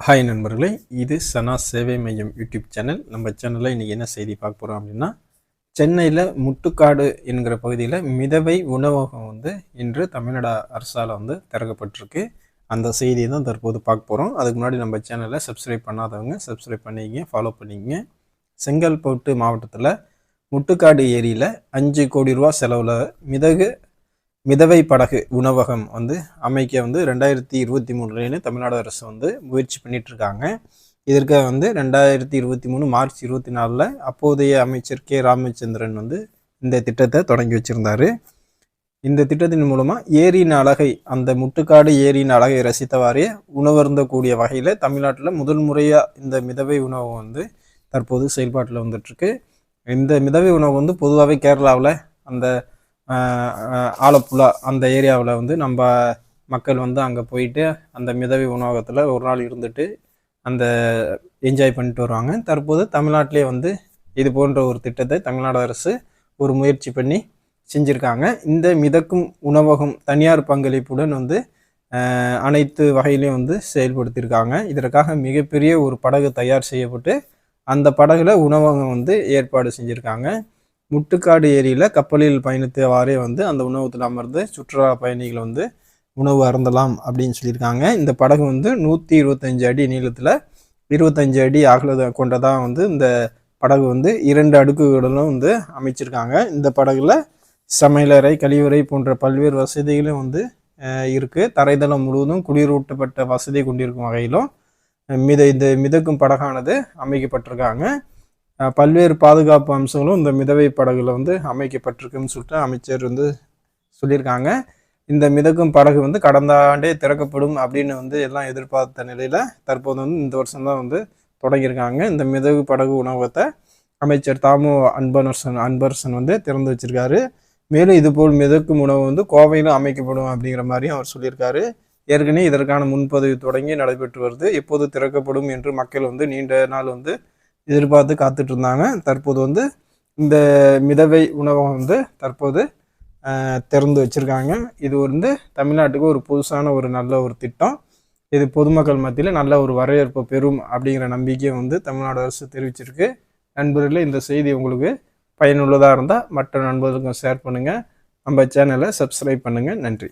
Hi நண்பர்களே, இது சனா சேவை மையம் யூடியூப் சேனல். நம்ம சேனலில் இன்றைக்கி என்ன செய்தி பார்க்க போகிறோம் அப்படின்னா, சென்னையில் முட்டுக்காடு என்கிற பகுதியில் மிதவை உணவகம் இன்று தமிழ்நாடு அரசால் திறக்கப்பட்டிருக்கு. அந்த செய்தியை தான் தற்போது பார்க்க போகிறோம். அதுக்கு முன்னாடி நம்ம சேனலை சப்ஸ்கிரைப் பண்ணாதவங்க சப்ஸ்கிரைப் பண்ணிக்கிங்க, ஃபாலோ பண்ணிக்கிங்க. செங்கல்பட்டு மாவட்டத்தில் முட்டுக்காடு ஏரியில் 5 கோடி ரூபா செலவில் மிதவை படகு உணவகம் அமைக்க 2023 தமிழ்நாடு அரசு முயற்சி பண்ணிட்டு இருக்காங்க. இதற்கு 2023 மார்ச் 24 அப்போதைய அமைச்சர் கே ராமச்சந்திரன் இந்த திட்டத்தை தொடங்கி வச்சிருந்தாரு. இந்த திட்டத்தின் மூலமா ஏரியின் அழகை, அந்த முட்டுக்காடு ஏரியின் அழகை ரசித்தவாறே உணவருந்தக்கூடிய வகையில் தமிழ்நாட்டில் முதல் முறையா இந்த மிதவை உணவகம் தற்போது செயல்பாட்டில் வந்துட்டு இருக்கு. இந்த மிதவை உணவு பொதுவாகவே கேரளாவில் அந்த ஆலப்புழா அந்த ஏரியாவில் நம்ம மக்கள் அங்கே போயிட்டு அந்த மிதவை உணவகத்தில் ஒரு நாள் இருந்துட்டு அந்த என்ஜாய் பண்ணிட்டு வருவாங்க. தற்போது தமிழ்நாட்டிலே இது போன்ற ஒரு திட்டத்தை தமிழ்நாடு அரசு ஒரு முயற்சி பண்ணி செஞ்சுருக்காங்க. இந்த மிதக்கும் உணவகம் தனியார் பங்களிப்புடன் அனைத்து வகையிலையும் செயல்படுத்தியிருக்காங்க. இதற்காக மிகப்பெரிய ஒரு படகு தயார் செய்யப்பட்டு அந்த படகுல உணவகம் ஏற்பாடு செஞ்சுருக்காங்க. முட்டுக்காடு ஏரியில் கப்பலில் பயணித்தவாறே அந்த உணவகத்தில் அமர்ந்து சுற்றுலா பயணிகள் உணவு அருந்தலாம் அப்படின்னு சொல்லியிருக்காங்க. இந்த படகு 125 அடி நீளத்தில் 25 அடி அகல கொண்டதான் இந்த படகு 2 அடுக்குகளும் அமைச்சிருக்காங்க. இந்த படகுல சமையலறை, கழிவறை போன்ற பல்வேறு வசதிகளும் இருக்குது. தரைதளம் முழுவதும் குளிரூட்டப்பட்ட வசதி கொண்டிருக்கும் வகையிலும் இந்த மிதக்கும் படகானது அமைக்கப்பட்டிருக்காங்க. பல்வேறு பாதுகாப்பு அம்சங்களும் இந்த மிதவை படகுல அமைக்கப்பட்டிருக்குன்னு சொல்லிட்டு அமைச்சர் சொல்லியிருக்காங்க. இந்த மிதக்கும் படகு கடந்த ஆண்டே திறக்கப்படும் அப்படின்னு எல்லாம் எதிர்பார்த்த நிலையில தற்போது இந்த வருஷம்தான் தொடங்கியிருக்காங்க. இந்த மிதவு படகு உணவகத்தை அமைச்சர் தாமு அன்பரசன் திறந்து வச்சிருக்காரு. மேலும் இதுபோல் மிதக்கும் உணவு கோவையிலும் அமைக்கப்படும் அப்படிங்கிற மாதிரியும் அவர் சொல்லியிருக்காரு. ஏற்கனவே இதற்கான முன்பதிவு தொடங்கி நடைபெற்று வருது. எப்போது திறக்கப்படும் என்று மக்கள் நீண்ட நாள் எதிர்பார்த்து காத்துட்டு இருந்தாங்க. தற்போது இந்த மிதவை உணவகம் தற்போது திறந்து வச்சிருக்காங்க. இது தமிழ்நாட்டுக்கு ஒரு புதுசான ஒரு நல்ல ஒரு திட்டம். இது பொதுமக்கள் மத்தியில் நல்ல ஒரு வரவேற்பு பெறும் அப்படிங்கிற நம்பிக்கையை தமிழ்நாடு அரசு தெரிவிச்சிருக்கு. நண்பர்களே, இந்த செய்தி உங்களுக்கு பயனுள்ளதாக இருந்தால் மற்ற நண்பர்களுக்கும் ஷேர் பண்ணுங்கள். நம்ம சேனலை சப்ஸ்கிரைப் பண்ணுங்கள். நன்றி.